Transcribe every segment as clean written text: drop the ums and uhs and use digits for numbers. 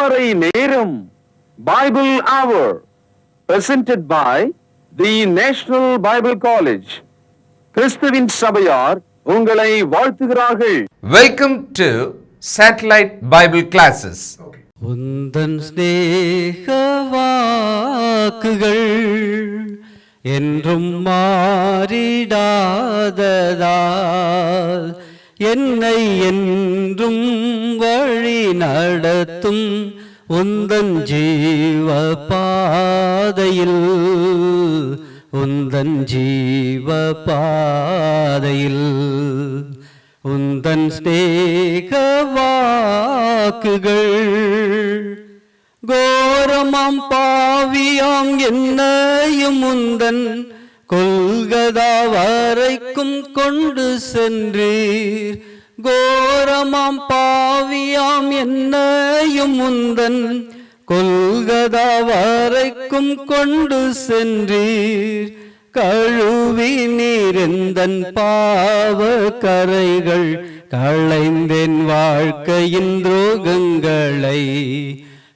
திருமறை நேரம் Bible hour presented by the National Bible College. கிறிஸ்துவின் சபையார் உங்களை வாழ்த்துகிறார்கள். Welcome to Satellite Bible Classes. உந்தன் ஸ்நேக வாக்குகள் என்றும் மாறிடாததால் என்னை என்றும் வழி நடத்தும் உந்தன் ஜீவ பாதையில், உந்தன் ஜீவ பாதையில் உந்தன் ஸ்நேக வாக்குகள் கோரமாம் பாவியாம் என்னையும் உந்தன் கொல்கதா வரைக்கும் கொண்டு சென்றீர். கோரமாம் பாவியாம் என்னையும் உந்தன் கொல்கதா வரைக்கும் கொண்டு சென்றீர். கழுவி நீரெந்தன் பாவ கரைகள் களைந்தேன் வாழ்க்கையின் துரோகங்களை.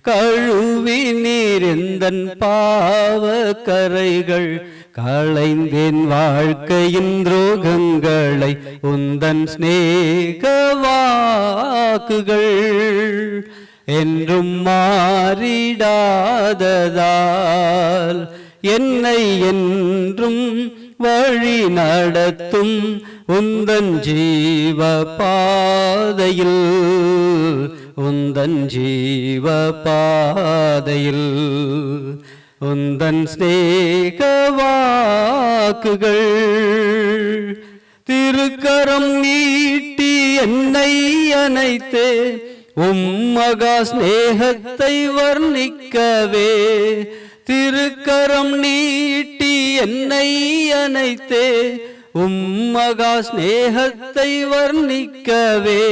கழுவி நீரெந்தன் பாவ கரைகள் களைந்தேன் வாழ்க்கையின் துரோகங்களை. உந்தன் ஸ்நேக வாக்குகள் என்றும் மாறிடாததால் என்னை என்றும் வழி நடத்தும் உந்தன் ஜீவ பாதையில், உந்தன் ஜீவ பாதையில் உந்தன் ஸ்நேக வாக்குகள். திருக்கரம் நீட்டி என்னை அணைத்தே மகா ஸ்நேகத்தை வர்ணிக்கவே. திருக்கரம் நீட்டி என்னை அணைத்தே மகா ஸ்நேகத்தை வர்ணிக்கவே.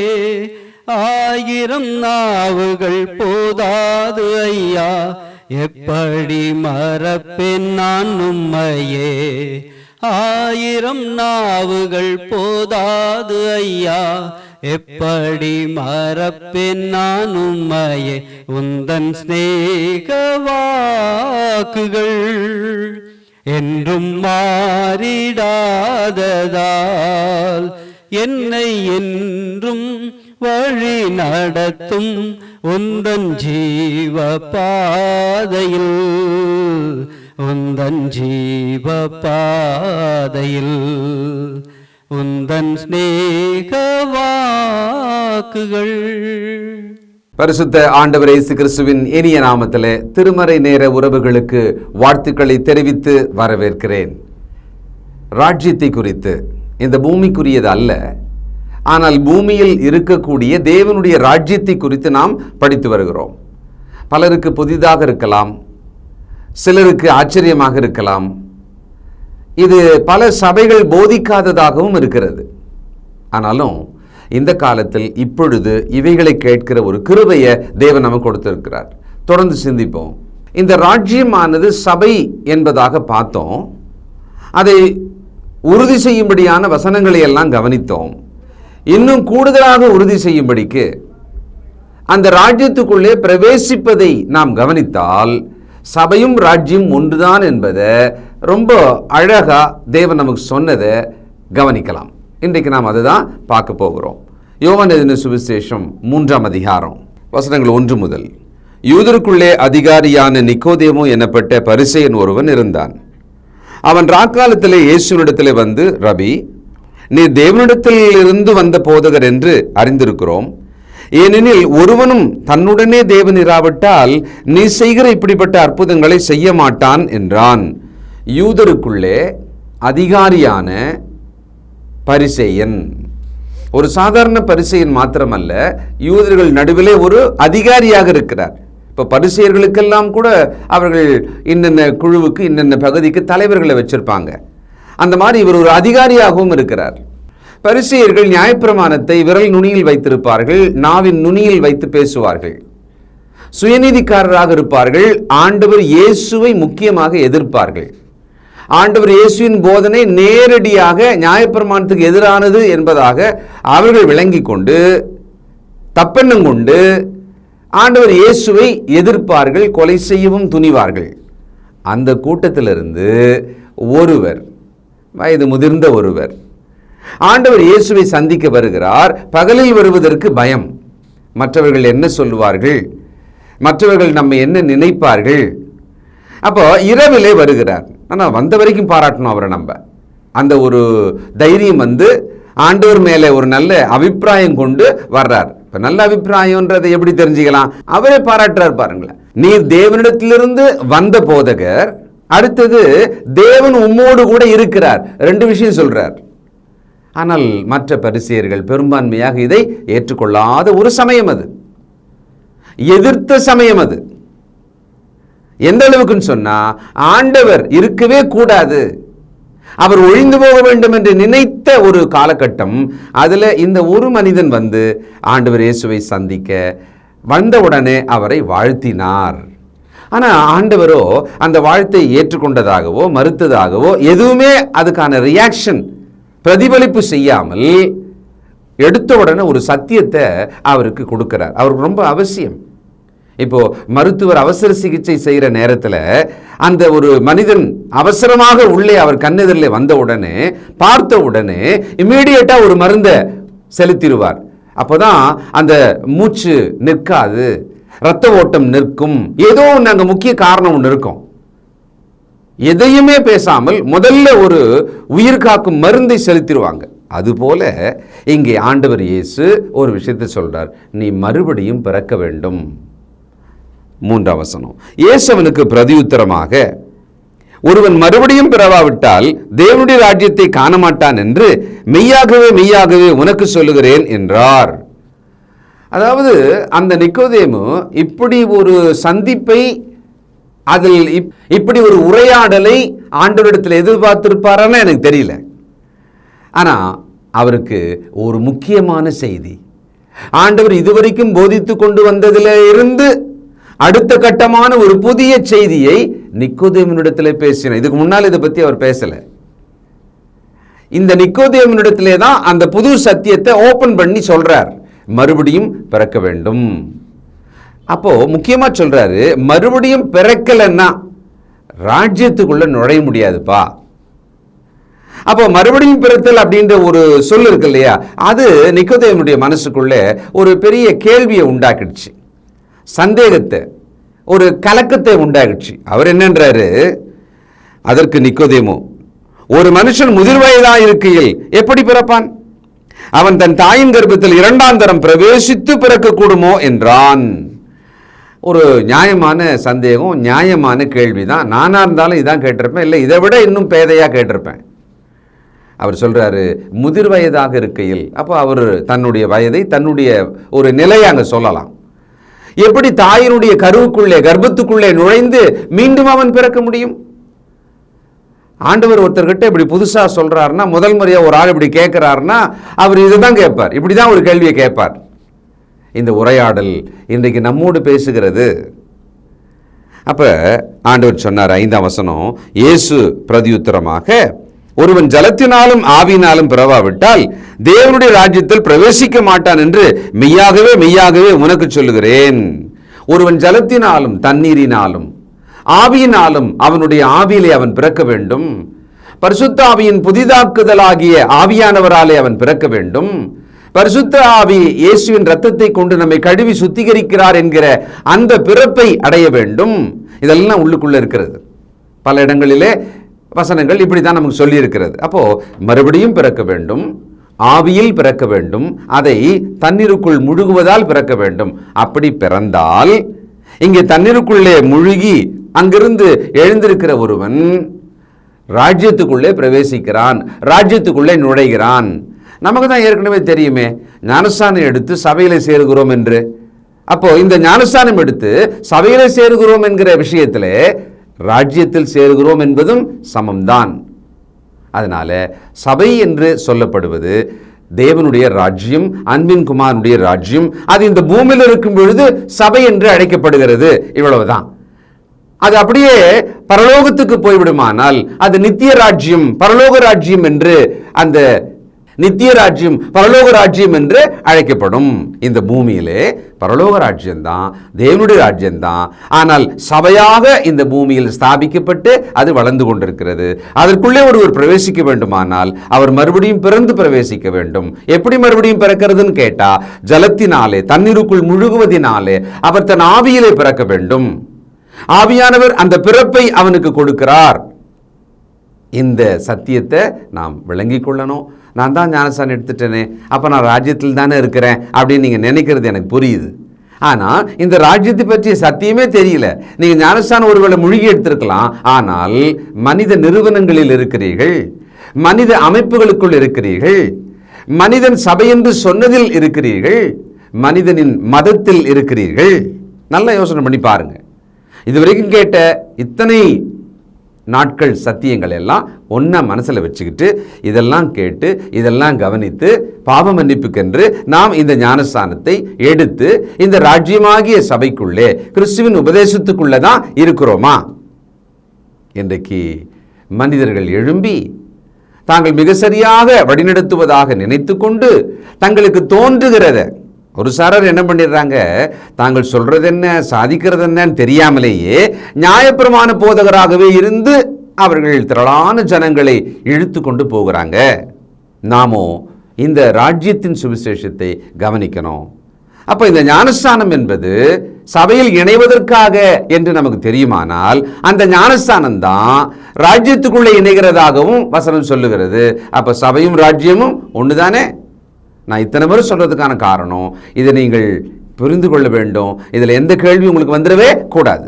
ஆயிரம் நாவுகள் போதாது ஐயா, எப்படி மறப்பேன் நான் உம்மையே. ஆயிரம் நாவுகள் போதாது ஐயா, எப்படி மறப்பேன் நான் உம்மையே. உந்தன் ஸ்நேக வாக்குகள் என்றும் மாறிடாததால் என்னை என்றும் வழி நடத்தும் உந்தன் ஜீவ பாதையில், உந்தன் ஜீவ பாதையில் உந்தன் ஸ்நேக வாக்குகள். பரிசுத்த ஆண்டவர் இயேசு கிறிஸ்துவின் இனிய நாமத்திலே திருமறை நேர உறவுகளுக்கு வாழ்த்துக்களை தெரிவித்து வரவேற்கிறேன். ராஜ்யத்தை குறித்து, இந்த பூமிக்குரியது அல்ல, ஆனால் பூமியில் இருக்கக்கூடிய தேவனுடைய ராஜ்யத்தை குறித்து நாம் படித்து வருகிறோம். பலருக்கு புதிதாக இருக்கலாம், சிலருக்கு ஆச்சரியமாக இருக்கலாம். இது பல சபைகள் போதிக்காததாகவும் இருக்கிறது. ஆனாலும் இந்த காலத்தில் இப்பொழுது இவைகளை கேட்கிற ஒரு கிருபையை தேவன் நமக்கு கொடுத்திருக்கிறார். தொடர்ந்து சிந்திப்போம். இந்த ராஜ்யமானது சபை என்பதாக பார்த்தோம். அதை உறுதி செய்யும்படியான வசனங்களை எல்லாம் கவனித்தோம். இன்னும் கூடுதலாக உறுதி செய்யும்படிக்கு அந்த ராஜ்யத்துக்குள்ளே பிரவேசிப்பதை நாம் கவனித்தால் சபையும் ராஜ்யம் ஒன்றுதான் என்பதை ரொம்ப அழகா தேவன் நமக்கு சொன்னதை கவனிக்கலாம். இன்றைக்கு நாம் அதை தான் பார்க்க போகிறோம். யோவான் எழுதின சுவிசேஷம் 3ஆம் அதிகாரம் வசனங்கள் 1 முதல். யூதருக்குள்ளே அதிகாரியான நிக்கோதேமு எனப்பட்ட பரிசேயன் ஒருவன் இருந்தான். அவன் ராக்காலத்திலே இயேசுவினிடத்திலே வந்து, ரபி, நீ தேவனிடத்தில் இருந்து வந்த போதகர் என்று அறிந்திருக்கிறோம். ஏனெனில் ஒருவனும் தன்னுடனே தேவன் இராவிட்டால் நீ செய்கிற இப்படிப்பட்ட அற்புதங்களை செய்ய மாட்டான் என்றான். யூதருக்குள்ளே அதிகாரியான பரிசேயன், ஒரு சாதாரண பரிசேயன் மாத்திரமல்ல, யூதர்கள் நடுவிலே ஒரு அதிகாரியாக இருக்கிறார். இப்போ பரிசேயர்களுக்கெல்லாம் கூட அவர்கள் இன்னென்ன குழுவுக்கு இன்னென்ன பகுதிக்கு தலைவர்களை வச்சிருப்பாங்க. அந்த மாதிரி இவர் ஒரு அதிகாரியாகவும் இருக்கிறார். பரிசேயர்கள் நியாயப்பிரமாணத்தை விரல் நுனியில் வைத்திருப்பார்கள், நாவின் நுனியில் வைத்து பேசுவார்கள். சுயநீதிக்காரராக இருப்பார்கள். ஆண்டவர் இயேசுவை முக்கியமாக எதிர்ப்பார்கள். ஆண்டவர் இயேசுவின் போதனை நேரடியாக நியாயப்பிரமாணத்துக்கு எதிரானது என்பதாக அவர்கள் விளங்கி கொண்டு தப்பெண்ணம் கொண்டு ஆண்டவர் இயேசுவை எதிர்ப்பார்கள், கொலை செய்யவும் துணிவார்கள். அந்த கூட்டத்திலிருந்து ஒருவர், வயது முதிர்ந்த ஒருவர், ஆண்டவர் இயேசுவை சந்திக்க வருகிறார். பகலில் வருவதற்கு பயம். மற்றவர்கள் என்ன சொல்லுவார்கள், மற்றவர்கள் நம்ம என்ன நினைப்பார்கள். அப்போ இரவிலே வருகிறார். ஆனால் வந்த வரைக்கும் பாராட்டணும் அவரை. நம்ம அந்த ஒரு தைரியம் ஆண்டவர் மேலே ஒரு நல்ல அபிப்பிராயம் கொண்டு வர்றார். இப்ப நல்ல அபிப்பிராயம்ன்றதை எப்படி தெரிஞ்சுக்கலாம்? அவரே பாராட்டுறார் பாருங்களேன். நீ தேவனிடத்திலிருந்து வந்த போதகர், அடுத்தது தேவன் உம்மோடு கூட இருக்கிறார். ரெண்டு விஷயம் சொல்றார். ஆனால் மற்ற பரிசேயர்கள் பெரும்பான்மையாக இதை ஏற்றுக்கொள்ளாத ஒரு சமயம், அது எதிர்த்த சமயம். அது எந்த அளவுக்குன்னு சொன்னா, ஆண்டவர் இருக்கவே கூடாது, அவர் ஒழிந்து போக வேண்டும் என்று நினைத்த ஒரு காலகட்டம். அதுல இந்த ஒரு மனிதன் ஆண்டவர் இயேசுவை சந்திக்க வந்தவுடனே அவரை வாழ்த்தினார். ஆனா ஆண்டவரோ அந்த வாழ்த்தை ஏற்றுக்கொண்டதாகவோ மறுத்ததாகவோ எதுவுமே அதுக்கான ரியாக்ஷன், பிரதிபலிப்பு செய்யாமல் எடுத்த உடனே ஒரு சத்தியத்தை அவருக்கு கொடுக்கிறார். அவருக்கு ரொம்ப அவசியம். இப்போ மருத்துவர் அவசர சிகிச்சை செய்கிற நேரத்தில் அந்த ஒரு மனிதன் அவசரமாக உள்ளே அவர் கண்ணெதிரில் வந்த உடனே, பார்த்த உடனே இம்மீடியட்டா ஒரு மருந்தை செலுத்திடுவார். அப்போதான் அந்த மூச்சு நிற்காது, இரத்த ஓட்டம் நிற்கும், ஏதோ ஒன்று அங்கே முக்கிய காரணம் ஒன்று இருக்கும். எதையுமே பேசாமல் முதல்ல ஒரு உயிர் காக்கும் மருந்தை செலுத்திடுவாங்க. அதுபோல இங்கே ஆண்டவர் இயேசு ஒரு விஷயத்தை சொல்றார், நீ மறுபடியும் பிறக்க வேண்டும். 3ஆம் வசனம், இயேசு அவனுக்கு பிரதியுத்தரமாக, ஒருவன் மறுபடியும் பிறவாவிட்டால் தேவனுடைய ராஜ்யத்தை காண மாட்டான் என்று மெய்யாகவே மெய்யாகவே உனக்கு சொல்லுகிறேன் என்றார். அதாவது அந்த நிக்கோதேமு இப்படி ஒரு சந்திப்பை, அதில் இப்படி ஒரு உரையாடலை ஆண்டவரிடத்தில் எதிர்பார்த்திருப்பாரான்னு எனக்கு தெரியல. ஆனா அவருக்கு ஒரு முக்கியமான செய்தி, ஆண்டவர் இதுவரைக்கும் போதித்து கொண்டு வந்ததில் இருந்து அடுத்த கட்டமான ஒரு புதிய செய்தியை நிக்கோதேமினிடத்திலே பேசினார். இதுக்கு முன்னால் இதை பத்தி அவர் பேசல. இந்த நிக்கோதேமினிடத்திலே தான் அந்த புது சத்தியத்தை ஓபன் பண்ணி சொல்றார், மறுபடியும் பிறக்க வேண்டும். அப்போ முக்கியமா சொல்றாரு, மறுபடியும் பிறக்கலன்னா ராஜ்யத்துக்குள்ள நுழைய முடியாதுப்பா. அப்போ மறுபடியும் பிறத்தல் அப்படின்ற ஒரு சொல் இருக்கு இல்லையா, அது நிக்கோதேமுடைய மனசுக்குள்ள ஒரு பெரிய கேள்வியை உண்டாக்கிடுச்சு, சந்தேகத்தை, ஒரு கலக்கத்தை உண்டாகிடுச்சு. அவர் என்னன்றாரு, அதற்கு நிக்கோதேமு, ஒரு மனுஷன் முதிர் வயதாக இருக்கையில் எப்படி பிறப்பான்? அவன் தன் தாயின் கர்ப்பத்தில் 2ஆம் தரம் பிரவேசித்து பிறக்க கூடுமோ என்றான். ஒரு நியாயமான சந்தேகம், நியாயமான கேள்விதான். நானா இருந்தாலும் இதான் கேட்டிருப்பேன், இல்லை இதை விட இன்னும் பேதையா கேட்டிருப்பேன். அவர் சொல்றாரு, முதிர் வயதாக இருக்கையில். அப்போ அவர் தன்னுடைய வயதை, தன்னுடைய ஒரு நிலையை அங்க சொல்லலாம். எப்படி தாயினுடைய கருவுக்குள்ளே, கர்ப்பத்துக்குள்ளே நுழைந்து மீண்டும் அவன் பிறக்க முடியும்? ஆண்டவர் ஒருத்தர்கிட்ட இப்படி புதுசா சொல்றாருன்னா, முதல் முறையா ஒரு ஆள் இப்படி கேட்கிறாருன்னா அவர் இதுதான் கேட்பார், இப்படிதான் ஒரு கேள்வியை கேட்பார். இந்த உரையாடல் இன்றைக்கு நம்மோடு பேசுகிறது. அப்ப ஆண்டவர் சொன்னார், 5ஆம் வசனம், இயேசு பிரதியுத்தரமாக, ஒருவன் ஜலத்தினாலும் ஆவியினாலும் பிறவாவிட்டால் தேவனுடைய ராஜ்யத்தில் பிரவேசிக்க மாட்டான் என்று மெய்யாகவே மெய்யாகவே உனக்கு சொல்லுகிறேன். ஒருவன் ஜலத்தினாலும் தண்ணீரினாலும் ஆவியினாலும் அவனுடைய ஆவியிலே அவன் பிறக்க வேண்டும். பரிசுத்த ஆவியின் புதிதாக்குதலாகிய ஆவியானவராலே அவன் பிறக்க வேண்டும். பரிசுத்த ஆவி இயேசுவின் இரத்தத்தை கொண்டு நம்மை கழுவி சுத்திகரிக்கிறார் என்கிற அந்த பிறப்பை அடைய வேண்டும். இதெல்லாம் உள்ளுக்குள்ள இருக்கிறது. பல இடங்களிலே வசனங்கள் இப்படித்தான் நமக்கு சொல்லி இருக்கிறது. அப்போ மறுபடியும் பிறக்க வேண்டும், ஆவியில் பிறக்க வேண்டும், அதை தண்ணீருக்குள் முழுகுவதால் பிறக்க வேண்டும். அப்படி பிறந்தால் இங்கே தண்ணீருக்குள்ளே முழுகி அங்கிருந்து எழுந்திருக்கிற ஒருவன் ராஜ்யத்துக்குள்ளே பிரவேசிக்கிறான், ராஜ்யத்துக்குள்ளே நுழைகிறான். நமக்கு தான் ஏற்கனவே தெரியுமே, ஞானஸ்தானம் எடுத்து சபையில சேருகிறோம் என்று. அப்போ இந்த ஞானஸ்தானம் எடுத்து சபையில சேருகிறோம் என்கிற விஷயத்திலே ராஜ்யத்தில் சேருகிறோம் என்பதும் சமம்தான். அதனால சபை என்று சொல்லப்படுவது தேவனுடைய ராஜ்யம், அன்பின் குமாரனுடைய ராஜ்யம். அது இந்த பூமியில் இருக்கும் பொழுது சபை என்று அழைக்கப்படுகிறது. இவ்வளவுதான். அது அப்படியே பரலோகத்துக்கு போய்விடுமானால் அது நித்திய ராஜ்யம், பரலோக ராஜ்யம் என்று அந்த நித்திய ராஜ்யம், பரலோக ராஜ்யம் என்று அழைக்கப்படும். இந்த பூமியிலே பரலோக ராஜ்யம்தான், தேவனுடைய ராஜ்யம்தான். ஆனால் சபையாக இந்த பூமியில் ஸ்தாபிக்கப்பட்டு அது வளர்ந்து கொண்டிருக்கிறது. அதற்குள்ளே ஒருவர் பிரவேசிக்க வேண்டுமானால் அவர் மறுபடியும் பிறந்து பிரவேசிக்க வேண்டும். எப்படி மறுபடியும் பிறக்கிறதுன்னு கேட்டா, ஜலத்தினாலே, தண்ணீருக்குள் முழுகுவதினாலே அவர் தன் ஆவியிலே பிறக்க வேண்டும். ஆவியானவர் அந்த பிறப்பை அவனுக்கு கொடுக்கிறார். இந்த சத்தியத்தை நாம் விளங்கி கொள்ளணும். நான் தான் ஞானஸ்தானம் எடுத்துட்டேனே, அப்போ நான் ராஜ்யத்தில் தானே இருக்கிறேன் அப்படின்னு நீங்கள் நினைக்கிறது எனக்கு புரியுது. ஆனால் இந்த ராஜ்யத்தை பற்றிய சத்தியமே தெரியல. நீங்கள் ஞானஸ்தானம் ஒருவேளை மூழ்கி எடுத்திருக்கலாம், ஆனால் மனித நிறுவனங்களில் இருக்கிறீர்கள், மனித அமைப்புகளுக்குள் இருக்கிறீர்கள், மனிதன் சபை என்று சொன்னதில் இருக்கிறீர்கள், மனிதனின் மதத்தில் இருக்கிறீர்கள். நல்லா யோசனை பண்ணி பாருங்க. இதுவரைக்கும் கேட்ட இத்தனை நாட்கள் சத்தியங்கள் எல்லாம் ஒன்றா மனசில் வச்சுக்கிட்டு இதெல்லாம் கேட்டு இதெல்லாம் கவனித்து பாவ மன்னிப்புக்கென்று நாம் இந்த ஞானஸ்தானத்தை எடுத்து இந்த ராஜ்யமாகிய சபைக்குள்ளே கிறிஸ்துவின் உபதேசத்துக்குள்ளே தான் இருக்கிறோமா? இன்றைக்கு மனிதர்கள் எழும்பி தாங்கள் மிக சரியாக வழிநடத்துவதாக நினைத்து கொண்டு தங்களுக்கு தோன்றுகிறத, ஒரு சாரர் என்ன பண்ணிடுறாங்க, தாங்கள் சொல்றது என்ன சாதிக்கிறது என்னன்னு தெரியாமலேயே நியாயப்பிரமாண போதகராகவே இருந்து அவர்கள் திரளான ஜனங்களை இழுத்து கொண்டு போகிறாங்க. நாமோ இந்த ராஜ்யத்தின் சுவிசேஷத்தை கவனிக்கணும். அப்ப இந்த ஞானஸ்தானம் என்பது சபையில் இணைவதற்காக என்று நமக்கு தெரியுமானால் அந்த ஞானஸ்தானம் தான் ராஜ்யத்துக்குள்ளே இணைகிறதாகவும் வசனம் சொல்லுகிறது. அப்ப சபையும் ராஜ்யமும் ஒண்ணுதானே? நான் இத்தனை முறை சொல்றதுக்கான காரணம், இதை நீங்கள் புரிந்து கொள்ள வேண்டும். இதில் எந்த கேள்வி உங்களுக்கு வந்துடவே கூடாது.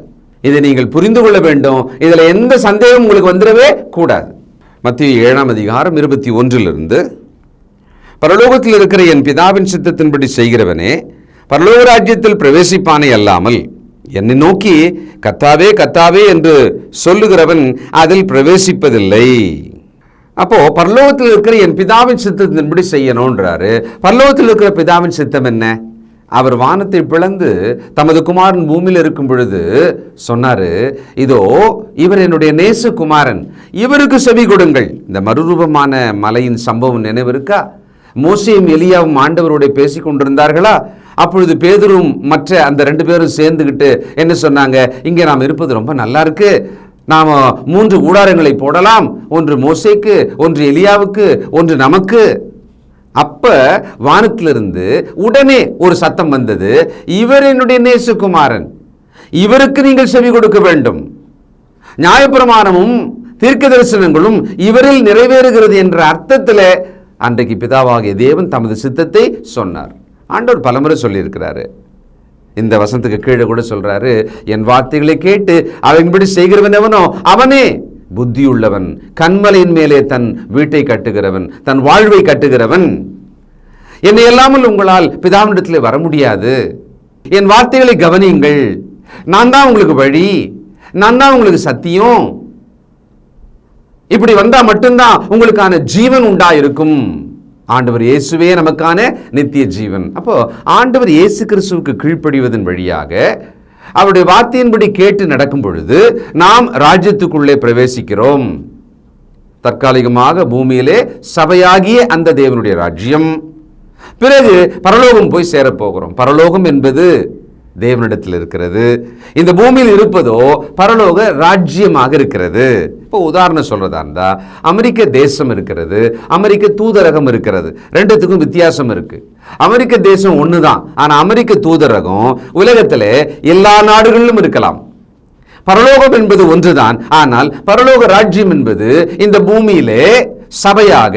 இதை நீங்கள் புரிந்து கொள்ள வேண்டும். இதில் எந்த சந்தேகம் உங்களுக்கு வந்துடவே கூடாது. மத்தேயு 7ஆம் அதிகாரம் 21 பரலோகத்தில் இருக்கிற என் பிதாவின் சித்தத்தின்படி செய்கிறவனே பரலோக ராஜ்யத்தில் பிரவேசிப்பானே அல்லாமல் என்னை நோக்கி கர்த்தாவே கர்த்தாவே என்று சொல்லுகிறவன் அதில் பிரவேசிப்பதில்லை. அப்போ பரலோகத்தில் இருக்கிற என் பிதாவின் சித்தத்தின்படி செய்யணும்ன்றாரு. பரலோகத்தில் இருக்கிற பிதாவின் சித்தம் என்ன? அவர் வானத்தை பிளந்து தமது குமாரன் பூமியில் இருக்கும் பொழுது சொன்னாரு, இதோ இவர் என்னுடைய நேச குமாரன், இவருக்கு செவி கொடுங்கள். இந்த மறுரூபமான மலையின் சம்பவம் நினைவு இருக்கா? மோசேயும் எலியாவும் ஆண்டவரோட பேசிக் கொண்டிருந்தார்களா? அப்பொழுது பேதுரும் மற்ற அந்த 2 பேரும் சேர்ந்துகிட்டு என்ன சொன்னாங்க, இங்கே நாம் இருப்பது ரொம்ப நல்லா இருக்கு, நாம 3 கூடாரங்களை போடலாம், ஒன்று மோசேக்கு, ஒன்று எலியாவுக்கு, ஒன்று நமக்கு. அப்ப வானத்திலிருந்து உடனே ஒரு சத்தம் வந்தது, இவர் என்னுடைய நேசகுமாரன், இவருக்கு நீங்கள் செவி கொடுக்க வேண்டும். நியாயப்பிரமாணமும் தீர்க்க தரிசனங்களும் இவரில் நிறைவேறுகிறது என்ற அர்த்தத்தில் அன்றைக்கு பிதாவாகிய தேவன் தமது சித்தத்தை சொன்னார். ஆண்டவர் பலமுறை சொல்லியிருக்கிறாரு. இந்த வசனத்துக்கு கீழே கூட சொல்றாரு, என் வார்த்தைகளை கேட்டு அவன்படி செய்கிறவன் எவனோ அவனே புத்தியுள்ளவன், கன்மலையின் மேலே தன் வீட்டை கட்டுகிறவன், தன் வாழ்வை கட்டுகிறவன். என்னை இல்லாமல் உங்களால் பிதாவினிடத்தில் வர முடியாது. என் வார்த்தைகளை கவனியுங்கள். நான் தான் உங்களுக்கு வழி, நான் தான் உங்களுக்கு சத்தியம். இப்படி வந்தா மட்டும்தான் உங்களுக்கான ஜீவன் உண்டாயிருக்கும். ஆண்டவர் இயேசுவே நமக்கான நித்திய ஜீவன். அப்போ ஆண்டவர் இயேசு கிறிஸ்துவுக்கு கீழ்ப்படிவதன் வழியாக அவருடைய வார்த்தையின்படி கேட்டு நடக்கும் பொழுது நாம் ராஜ்யத்துக்குள்ளே பிரவேசிக்கிறோம். தற்காலிகமாக பூமியிலே சபையாகிய அந்த தேவனுடைய ராஜ்யம், பிறகு பரலோகம் போய் சேரப்போகிறோம். பரலோகம் என்பது தேவனிடத்தில் இருக்கிறது, இந்த பூமியில் இருப்பதோ பரலோக ராஜ்யமாக இருக்கிறது. இப்போ உதாரணம் சொல்றதா இருந்தா, அமெரிக்க தேசம் இருக்கிறது, அமெரிக்க தூதரகம் இருக்கிறது. ரெண்டுத்துக்கும் வித்தியாசம் இருக்கு. அமெரிக்க தேசம் ஒண்ணுதான், ஆனா அமெரிக்க தூதரகம் உலகத்துல எல்லா நாடுகளிலும் இருக்கலாம். பரலோகம் என்பது ஒன்றுதான், ஆனால் பரலோக ராஜ்யம் என்பது இந்த பூமியிலே சபையாக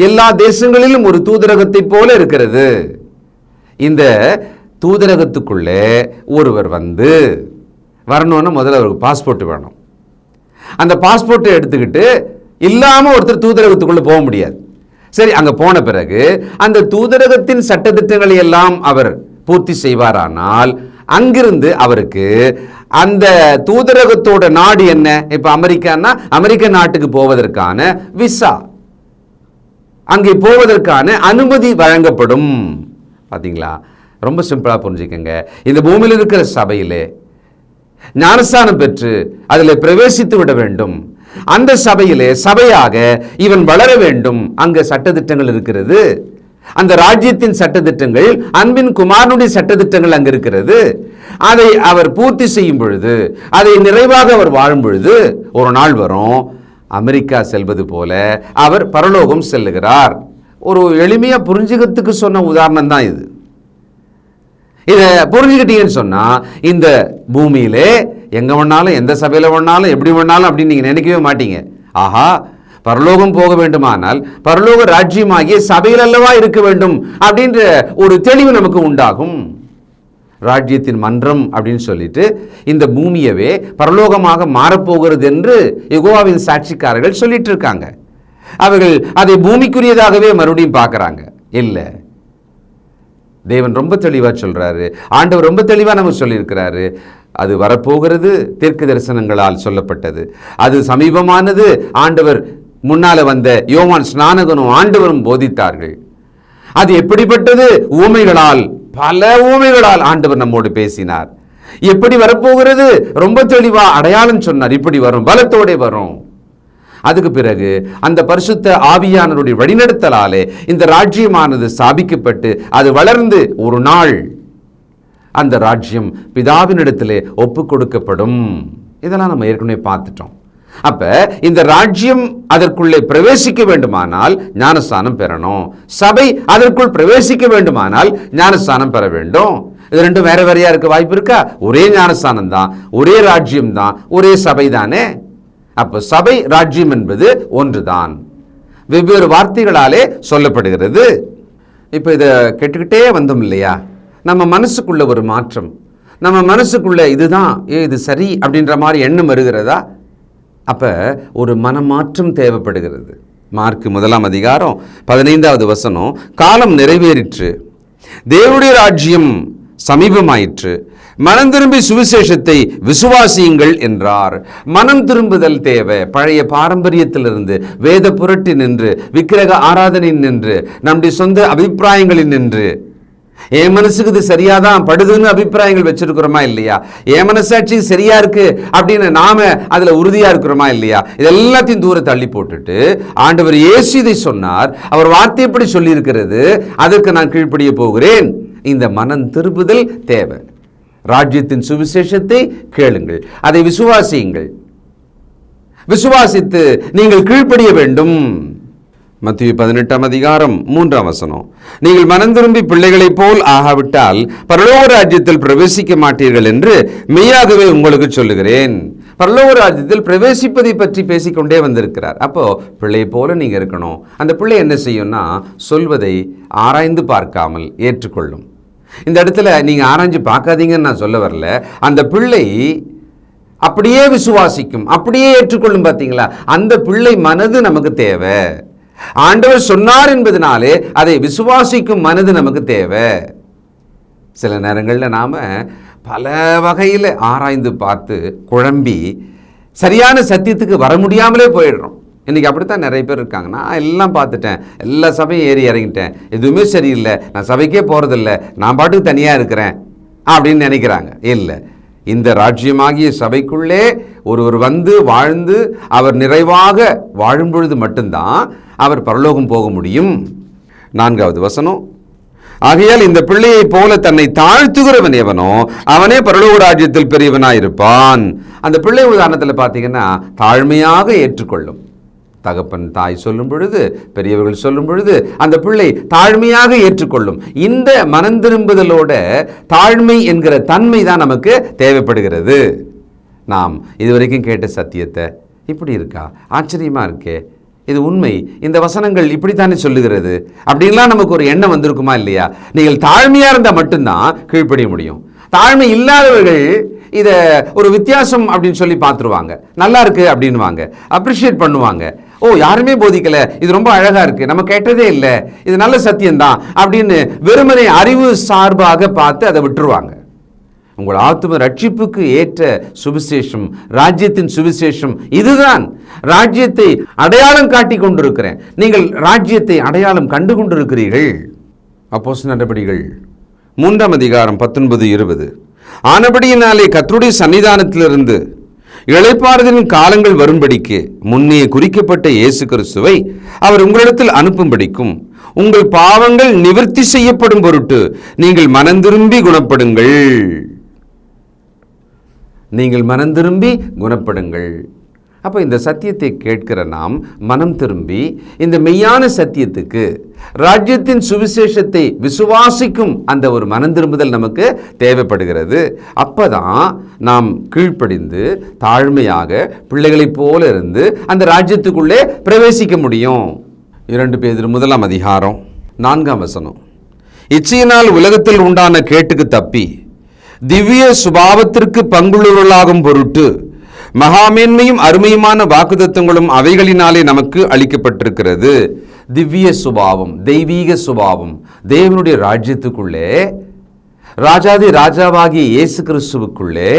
எல்லா தேசங்களிலும் ஒரு தூதரகத்தை போல இருக்கிறது. இந்த தூதரகத்துக்குள்ளே ஒருவர் வரணும்னா முதல்ல அவருக்கு பாஸ்போர்ட் வேணும். அந்த பாஸ்போர்ட்டை எடுத்துக்கிட்டு இல்லாம ஒருத்தர் தூதரகத்துக்குள்ள போக முடியாது. சரி, அங்க போன பிறகு அந்த தூதரகத்தின் சட்டதிட்டங்களை எல்லாம் அவர் பூர்த்தி செய்வாரானால் அங்கிருந்து அவருக்கு அந்த தூதரகத்தோட நாடு என்ன, இப்ப அமெரிக்கான்னா அமெரிக்க நாட்டுக்கு போவதற்கான விசா, அங்கே போவதற்கான அனுமதி வழங்கப்படும். பாத்தீங்களா? ரொம்ப சிம்பிளா புரிஞ்சுக்கங்க. இந்த பூமியில் இருக்கிற சபையிலே ஞானஸ்தானம் பெற்று அதில் பிரவேசித்து விட வேண்டும். அந்த சபையிலே சபையாக இவன் வளர வேண்டும். அங்க சட்டதிட்டங்கள் இருக்கிறது. அந்த ராஜ்யத்தின் சட்டதிட்டங்கள், அன்பின் குமாரனுடைய சட்டதிட்டங்கள் அங்க இருக்கிறது. அதை அவர் பூர்த்தி செய்யும் பொழுது, அதை நிறைவாக அவர் வாழும் பொழுது, ஒரு நாள் வரும் அமெரிக்கா செல்வது போல அவர் பரலோகம் செல்லுகிறார். ஒரு எளிமையா புரிஞ்சுக்கிறதுக்கு சொன்ன உதாரணம் தான் இது. இதை புரிஞ்சுக்கிட்டீங்கன்னு சொன்னா இந்த பூமியிலே எங்க வேணாலும், எந்த சபையில வேணாலும், எப்படி வேணாலும் அப்படின்னு நீங்க நினைக்கவே மாட்டீங்க. ஆஹா, பரலோகம் போக வேண்டுமானால் பரலோக ராஜ்யமாகிய சபையில் அல்லவா இருக்க வேண்டும் அப்படின்ற ஒரு தெளிவு நமக்கு உண்டாகும். ராஜ்யத்தின் மன்றம் அப்படின்னு சொல்லிட்டு இந்த பூமியவே பரலோகமாக மாறப்போகிறது என்று யெகோவாவின் சாட்சிக்காரர்கள் சொல்லிட்டு இருக்காங்க. அவர்கள் அதை பூமிக்குரியதாகவே மறுபடியும் பார்க்கறாங்க. இல்லை, தேவன் ரொம்ப தெளிவா சொல்றாரு, ஆண்டவர் ரொம்ப தெளிவா நமக்கு சொல்லியிருக்கிறாரு. அது வரப்போகிறது, தீர்க்க தரிசனங்களால் சொல்லப்பட்டது. அது சமீபமானது. ஆண்டவர் முன்னால வந்த யோவான் ஸ்நானகனும் ஆண்டவரும் போதித்தார்கள். அது எப்படிப்பட்டது? ஊமைகளால், பல ஊமைகளால் ஆண்டவர் நம்மோடு பேசினார். எப்படி வரப்போகிறது ரொம்ப தெளிவா அடையாளம் சொன்னார். இப்படி வரும், பலத்தோட வரும். அதுக்கு பிறகு அந்த பரிசுத்த ஆவியானவருடைய வழிநடத்தலாலே இந்த ராஜ்யமானது ஸ்தாபிக்கப்பட்டு அது வளர்ந்து ஒரு நாள் அந்த ராஜ்யம் பிதாவினிடத்திலே ஒப்பு கொடுக்கப்படும். இதெல்லாம் நம்ம ஏற்கனவே பார்த்துட்டோம். அப்ப இந்த ராஜ்யம் அதற்குள்ளே பிரவேசிக்க வேண்டுமானால் ஞானஸ்தானம் பெறணும். சபை அதற்குள் பிரவேசிக்க வேண்டுமானால் ஞானஸ்தானம் பெற வேண்டும். இது ரெண்டும் வேற வேறையா இருக்க வாய்ப்பு இருக்கா? ஒரே ஞானஸ்தானம் தான், ஒரே ராஜ்யம் தான், ஒரே சபை தானே. அப்ப சபை ராஜ்யம் என்பது ஒன்றுதான், வெவ்வேறு வார்த்தைகளாலே சொல்லப்படுகிறது. இப்ப இதை கேட்டுக்கிட்டே வந்தோம் இல்லையா? நம்ம மனசுக்குள்ள ஒரு மாற்றம், நம்ம மனசுக்குள்ள இதுதான், இது சரி அப்படின்ற மாதிரி எண்ணம் வருகிறதா? அப்ப ஒரு மனமாற்றம் தேவைப்படுகிறது. மார்க் 1:15 காலம் நிறைவேறிற்று, தேவனுடைய ராஜ்யம் சமீபமாயிற்று, மனம் திரும்பி சுவிசேஷத்தை விசுவாசியுங்கள் என்றார். மனம் திரும்புதல் தேவை. பழைய பாரம்பரியத்திலிருந்து, வேத புரட்டி நின்று, விக்கிரக ஆராதனை நின்று, நம்முடைய சொந்த அபிப்பிராயங்களில் நின்று, என் மனசுக்கு இது சரியாதான் படுதுன்னு அபிப்பிராயங்கள் வச்சிருக்கிறோமா இல்லையா? என் மனசாட்சி சரியா இருக்கு அப்படின்னு நாம அதுல உறுதியா இருக்கிறோமா இல்லையா? இதெல்லாத்தையும் தூர தள்ளி போட்டுட்டு ஆண்டவர் இயேசு இதை சொன்னார், அவர் வார்த்தை எப்படி சொல்லி இருக்கிறது, அதற்கு நான் கீழ்ப்படிய போகிறேன். இந்த மனம் திரும்புதல் தேவை. ராஜ்யத்தின் சுவிசேஷத்தை கேளுங்கள், அதை விசுவாசியுங்கள். விசுவாசித்து நீங்கள் கீழ்ப்படிய வேண்டும். மத்தேயு 18:3 நீங்கள் மனம் திரும்பி பிள்ளைகளைப் போல் ஆகாவிட்டால் பரலோக ராஜ்யத்தில் பிரவேசிக்க மாட்டீர்கள் என்று மெய்யாகவே உங்களுக்கு சொல்லுகிறேன். பரலோக ராஜ்யத்தில் பிரவேசிப்பதை பற்றி பேசிக்கொண்டே வந்திருக்கிறார். அப்போ பிள்ளை போல நீங்க இருக்கணும். அந்த பிள்ளை என்ன செய்யும்னா சொல்வதை ஆராய்ந்து பார்க்காமல் ஏற்றுக்கொள்ளும். இந்த இடத்துல நீங்க ஆராய்ஞ்சு பார்க்காதீங்கன்னு நான் சொல்ல வரல. அந்த பிள்ளை அப்படியே விசுவாசிக்கும், அப்படியே ஏற்றுக்கொள்ளும். பார்த்தீங்களா? அந்த பிள்ளை மனது நமக்கு தேவை. ஆண்டவர் சொன்னார் என்பதனாலே அதை விசுவாசிக்கும் மனது நமக்கு தேவை. சில நேரங்களில் நாம பல வகையில் ஆராய்ந்து பார்த்து குழம்பி சரியான சத்தியத்துக்கு வர முடியாமலே போயிடுறோம். இன்னைக்கு அப்படித்தான் நிறைய பேர் இருக்காங்க. நான் எல்லாம் பார்த்துட்டேன், எல்லா சபையும் ஏறி இறங்கிட்டேன், எதுவுமே சரியில்லை, நான் சபைக்கே போறதில்லை, நான் பாட்டுக்கு தனியாக இருக்கிறேன் அப்படின்னு நினைக்கிறாங்க. இல்லை, இந்த ராஜ்யமாகிய சபைக்குள்ளே ஒருவர் வந்து வாழ்ந்து அவர் நிறைவாக வாழும் பொழுது மட்டும்தான் அவர் பரலோகம் போக முடியும். 4 ஆகையால் இந்த பிள்ளையை போல தன்னை தாழ்த்துகிறவன் எவனோ அவனே பரலோக ராஜ்யத்தில் பெரியவனாயிருப்பான். அந்த பிள்ளை உதாரணத்தில் பார்த்தீங்கன்னா தாழ்மையாக ஏற்றுக்கொள்ளும். தகப்பன் தாய் சொல்லும் பொழுது, பெரியவர்கள் சொல்லும் பொழுது அந்த பிள்ளை தாழ்மையாக ஏற்றுக்கொள்ளும். இந்த மனம் திரும்புதலோட தாழ்மை என்கிற தன்மை தான் நமக்கு தேவைப்படுகிறது. நாம் இதுவரைக்கும் கேட்ட சத்தியத்தை இப்படி இருக்கா, ஆச்சரியமா இருக்கே, இது உண்மை, இந்த வசனங்கள் இப்படித்தானே சொல்லுகிறது அப்படின்லாம் நமக்கு ஒரு எண்ணம் வந்திருக்குமா இல்லையா? நீங்கள் தாழ்மையா இருந்தால் மட்டும்தான் கீழ்ப்படிய முடியும். தாழ்மை இல்லாதவர்கள் இதை ஒரு வித்தியாசம் அப்படின்னு சொல்லி பார்த்துருவாங்க, நல்லா இருக்கு அப்படின்வாங்க, அப்ரிஷியேட் பண்ணுவாங்க. ஓ, யாருமே போதிக்கல, இது ரொம்ப அழகா இருக்கு, நம்ம கேட்டதே இல்லை, இது நல்ல சத்தியம்தான் அப்படின்னு வெறுமனே அறிவு சார்பாக பார்த்து அதை விட்டுருவாங்க. உங்கள் ஆத்தும ரட்சிப்புக்கு ஏற்ற சுவிசேஷம், ராஜ்யத்தின் சுவிசேஷம் இதுதான். ராஜ்யத்தை அடையாளம் காட்டி கொண்டிருக்கிறேன், நீங்கள் ராஜ்யத்தை அடையாளம் கண்டு கொண்டிருக்கிறீர்கள். அப்போஸ்தலர் நடபடிகள் 3:19-20 ஆனபடியினாலே கர்த்தருடைய சன்னிதானத்திலிருந்து இளைப்பாறுதலின் காலங்கள் வரும்படிக்கு முன்னே குறிக்கப்பட்ட இயேசு கிறிஸ்துவை அவர் உங்களிடத்தில் அனுப்பும்படிக்கும் உங்கள் பாவங்கள் நிவர்த்தி செய்யப்படும் பொருட்டு நீங்கள் மனந்திரும்பி குணப்படுங்கள். நீங்கள் மனந்திரும்பி குணப்படுங்கள். அப்போ இந்த சத்தியத்தை கேட்கிற நாம் மனம் திரும்பி இந்த மெய்யான சத்தியத்துக்கு, ராஜ்யத்தின் சுவிசேஷத்தை விசுவாசிக்கும் அந்த ஒரு மனம் திரும்புதல் நமக்கு தேவைப்படுகிறது. அப்பதான் நாம் கீழ்ப்படிந்து தாழ்மையாக பிள்ளைகளைப் போல இருந்து அந்த ராஜ்யத்துக்குள்ளே பிரவேசிக்க முடியும். 2 பேதுரு 1:4 இச்சையினால் உலகத்தில் உண்டான கேட்டுக்கு தப்பி திவ்ய சுபாவத்திற்கு பங்குள்ளவர்களாகும் பொருட்டு மகாமேன்மையும் அருமையுமான வாக்குத்தத்தங்களும் அவைகளினாலே நமக்கு அளிக்கப்பட்டிருக்கிறது. திவ்ய சுபாவம், தெய்வீக சுபாவம், தேவனுடைய ராஜ்யத்துக்குள்ளே, ராஜாதி ராஜாவாகிய இயேசு கிறிஸ்துவுக்குள்ளே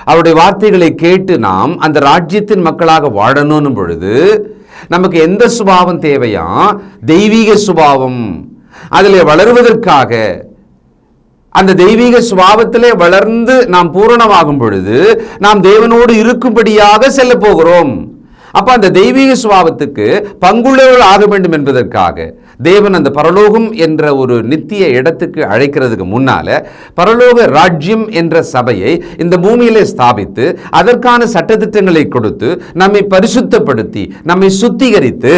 அவருடைய வார்த்தைகளை கேட்டு நாம் அந்த ராஜ்யத்தின் மக்களாக வாழணும் பொழுது நமக்கு எந்த சுபாவம் தேவையா? தெய்வீக சுபாவம். அதிலே வளருவதற்காக அந்த தெய்வீக சுபாவத்திலே வளர்ந்து நாம் பூரணமாகும் பொழுது நாம் தேவனோடு இருக்கும்படியாக செல்ல போகிறோம். அப்ப அந்த தெய்வீக சுபாவத்துக்கு பங்குள்ளவர்கள் ஆக வேண்டும் என்பதற்காக தேவன் அந்த பரலோகம் என்ற ஒரு நித்திய இடத்துக்கு அழைக்கிறதுக்கு முன்னால பரலோக ராஜ்யம் என்ற சபையை இந்த பூமியிலே ஸ்தாபித்து அதற்கான சட்டதிட்டங்களை கொடுத்து நம்மை பரிசுத்தப்படுத்தி நம்மை சுத்திகரித்து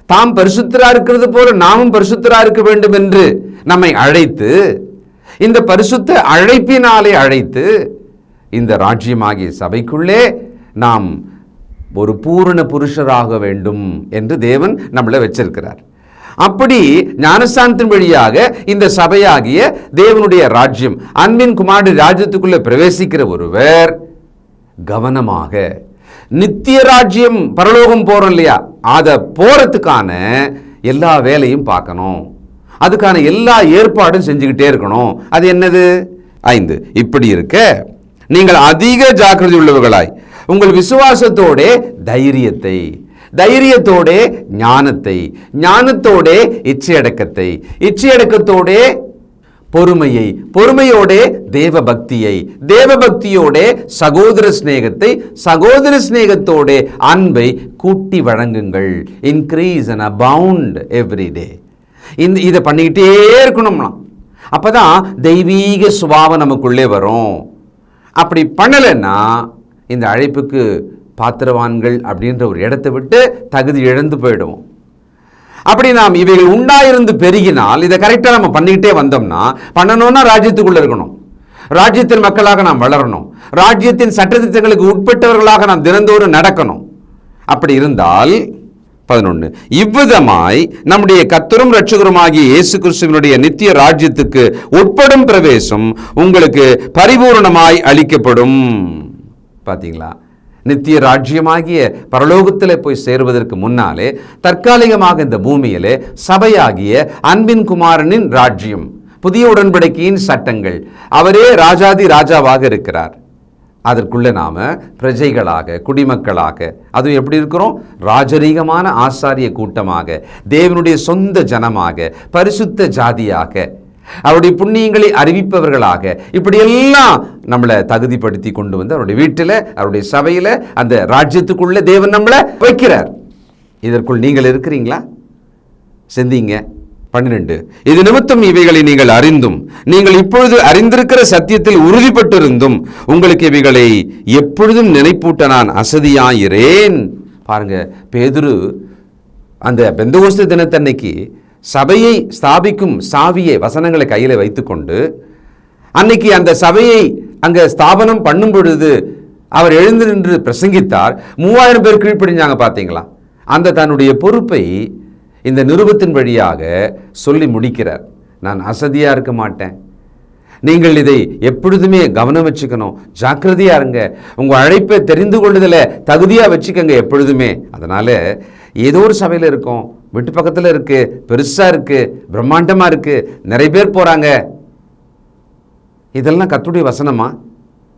தாம் பரிசுத்தரா இருக்கிறது போல நாமும் பரிசுத்தரா இருக்க வேண்டும் என்று நம்மை அழைத்து, இந்த பரிசுத்த அழைப்பினாலே அழைத்து இந்த ராஜ்யமாகிய சபைக்குள்ளே நாம் ஒரு பூரண புருஷராக வேண்டும் என்று தேவன் நம்மளை வச்சிருக்கிறார். அப்படி ஞானஸ்தானத்தின் வழியாக இந்த சபையாகிய தேவனுடைய ராஜ்யம், அன்பின் குமாரனுடைய ராஜ்யத்துக்குள்ளே பிரவேசிக்கிற ஒருவர் கவனமாக நித்திய ராஜ்யம் பரலோகம் போறோம் இல்லையா, அதை போறதுக்கான எல்லா வேலையும் பார்க்கணும். அதுக்கான எல்லா ஏற்பாடும் செஞ்சுக்கிட்டே இருக்கணும். அது என்னது? 5 இப்படி இருக்க நீங்கள் அதிக ஜாக்கிரதை உள்ளவர்களாய் உங்கள் விசுவாசத்தோட தைரியத்தை, தைரியத்தோட ஞானத்தை, ஞானத்தோட இச்சையடக்கத்தை, இச்சையடக்கத்தோட பொறுமையை, பொறுமையோட தேவ பக்தியை, தேவ பக்தியோட சகோதர சிநேகத்தை, சகோதர சிநேகத்தோட அன்பை கூட்டி வழங்குங்கள். Increase and abound every day. இதை பண்ணிக்கிட்டே இருக்கணும்னா அப்பதான் தெய்வீக சுபாவம் நமக்குள்ளே வரும். அப்படி பண்ணலைன்னா இந்த அழைப்புக்கு பாத்திரவான்கள் அப்படின்ற ஒரு இடத்தை விட்டு தகுதி இழந்து போயிடுவோம். அப்படி நாம் இவைகள் உண்டாயிருந்து பெருகினால் இதை கரெக்டாக நம்ம பண்ணிக்கிட்டே வந்தோம்னா, பண்ணணும்னா ராஜ்யத்துக்குள்ள இருக்கணும், ராஜ்யத்தின் மக்களாக நாம் வளரணும், ராஜ்யத்தின் சட்டத்திட்டங்களுக்கு உட்பட்டவர்களாக நாம் தினந்தோறும் நடக்கணும். அப்படி இருந்தால் 11 இவ்விதமாய் நம்முடைய கர்த்தரும் இரட்சகருமாகிய இயேசு கிறிஸ்துவினுடைய நித்திய ராஜ்யத்துக்கு உட்படும் பிரவேசம் உங்களுக்கு பரிபூர்ணமாய் அளிக்கப்படும். பாத்தீங்களா? நித்திய ராஜ்யமாகிய பரலோகத்தில் போய் சேருவதற்கு முன்னாலே தற்காலிகமாக இந்த பூமியிலே சபையாகிய அன்பின் குமாரனின் ராஜ்யம், புதிய உடன்படிக்கையின் சட்டங்கள், அவரே ராஜாதி ராஜாவாக இருக்கிறார். அதற்குள்ள நாம பிரஜைகளாக, குடிமக்களாக, அதுவும் எப்படி இருக்கிறோம்? ராஜரீகமான ஆசாரிய கூட்டமாக, தேவனுடைய சொந்த ஜனமாக, பரிசுத்த ஜாதியாக, அவருடைய புண்ணியங்களை அறிவிப்பவர்களாக, இப்படியெல்லாம் நம்மளை தகுதிப்படுத்தி கொண்டு வந்து அவருடைய வீட்டில், அவருடைய சபையில், அந்த ராஜ்யத்துக்குள்ள தேவன் நம்மளை வைக்கிறார். இதற்குள் நீங்கள் இருக்கிறீங்களா? சிந்திங்க. 12 இது நிமித்தம் இவைகளை நீங்கள் அறிந்தும் நீங்கள் இப்பொழுது அறிந்திருக்கிற சத்தியத்தில் உறுதிப்பட்டிருந்தும் உங்களுக்கு இவைகளை எப்பொழுதும் நினைப்பூட்ட நான் அசதியாயிரேன். பாருங்க, பேதுரு அந்த பெந்தகோஸ்து தினத்தன்னைக்கு சபையை ஸ்தாபிக்கும் சாவியை, வசனங்களை கையில் வைத்துக்கொண்டு அன்னைக்கு அந்த சபையை அங்க ஸ்தாபனம் பண்ணும் பொழுது அவர் எழுந்து நின்று பிரசங்கித்தார். 3000 பேர் கீழ்ப்படிஞ்சாங்க. பார்த்தீங்களா? அந்த தன்னுடைய பொறுப்பை இந்த நிருபத்தின் வழியாக சொல்லி முடிக்கிறார். நான் அசதியா இருக்க மாட்டேன், நீங்கள் இதை எப்பொழுதுமே கவனம் வச்சுக்கணும், ஜாக்கிரதையா இருங்க, உங்க அழைப்பை தெரிந்து கொள்ளுதல தகுதியா வச்சுக்கங்க எப்பொழுதுமே. அதனால ஏதோ ஒரு சபையில் இருக்கோம், வீட்டு பக்கத்தில் இருக்கு, பெருசா இருக்கு, பிரம்மாண்டமா இருக்கு, நிறைய பேர் போறாங்க, இதெல்லாம் கர்த்தருடைய வசனமா?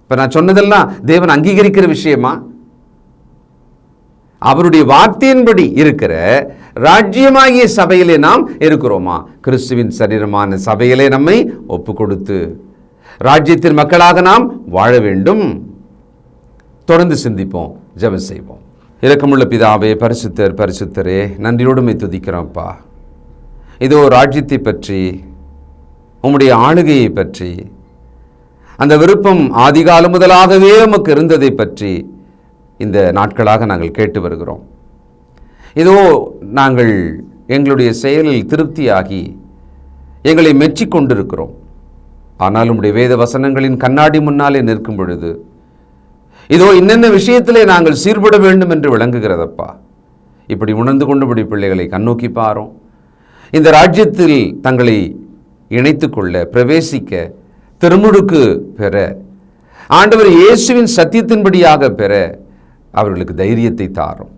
இப்ப நான் சொன்னதெல்லாம் தேவன் அங்கீகரிக்கிற விஷயமா? அவருடைய வார்த்தையின்படி இருக்கிற ராஜ்யமாகிய சபையிலே நாம் இருக்கிறோமா? கிறிஸ்துவின் சரீரமான சபையிலே நம்மை ஒப்பு கொடுத்து ராஜ்யத்தின் மக்களாக நாம் வாழ வேண்டும். தொடர்ந்து சிந்திப்போம், ஜெபம் செய்வோம். இரக்கமுள்ள பிதாவே, பரிசுத்தர் பரிசுத்தரே, நன்றியோடுமை துதிக்கிறோம்ப்பா. இதோ ராஜ்யத்தை பற்றி, உம்முடைய ஆளுகையை பற்றி, அந்த விருப்பம் ஆதிகாலம் முதலாகவே உமக்கு இருந்ததை பற்றி இந்த நாட்களாக நாங்கள் கேட்டு வருகிறோம். இதோ நாங்கள் எங்களுடைய செயலில் திருப்தியாகி எங்களை மெச்சிக் கொண்டிருக்கிறோம். ஆனால் உம்முடைய வேத வசனங்களின் கண்ணாடி முன்னாலே நிற்கும் பொழுது இதோ இன்னென்ன விஷயத்திலே நாங்கள் சீர்பட வேண்டும் என்று விளங்குகிறதப்பா. இப்படி உணர்ந்து கொண்டுபடி பிள்ளைகளை கண்ணோக்கி பாரும். இந்த ராஜ்யத்தில் தங்களை இணைத்து கொள்ள, பிரவேசிக்க, திருமுழுக்கு பெற, ஆண்டவர் இயேசுவின் சத்தியத்தின்படியாக பெற அவர்களுக்கு தைரியத்தை தாரும்,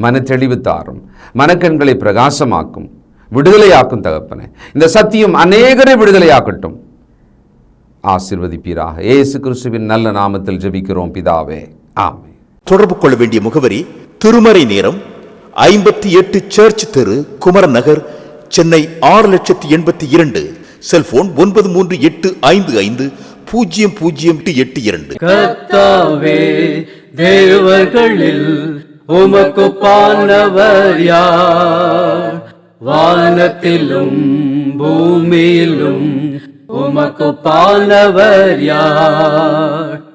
மனத்தெளிவு தாரும், மனக்கண்களை பிரகாசமாக்கும், விடுதலையாக்கும் தகப்பனே. இந்த சத்தியம் அநேகரை விடுதலையாக்கட்டும். ஆசீர்வதிப்பீராக. இயேசு கிறிஸ்துவின் நல்ல நாமத்தில் ஜெபிக்கிறோம் பிதாவே, ஆமென். தொடர்பு கொள்ள வேண்டிய முகவரி: திருமறை நேரம், 58 சர்ச் தெரு, குமரன் நகர், சென்னை 6,82,000. செல்போன் 9385500882. கர்த்தாவே, தேவர்களில் உமக்குப்பானவர் யார்? வானத்திலும் பூமியிலும் உமக்குப்பானவர் யார்?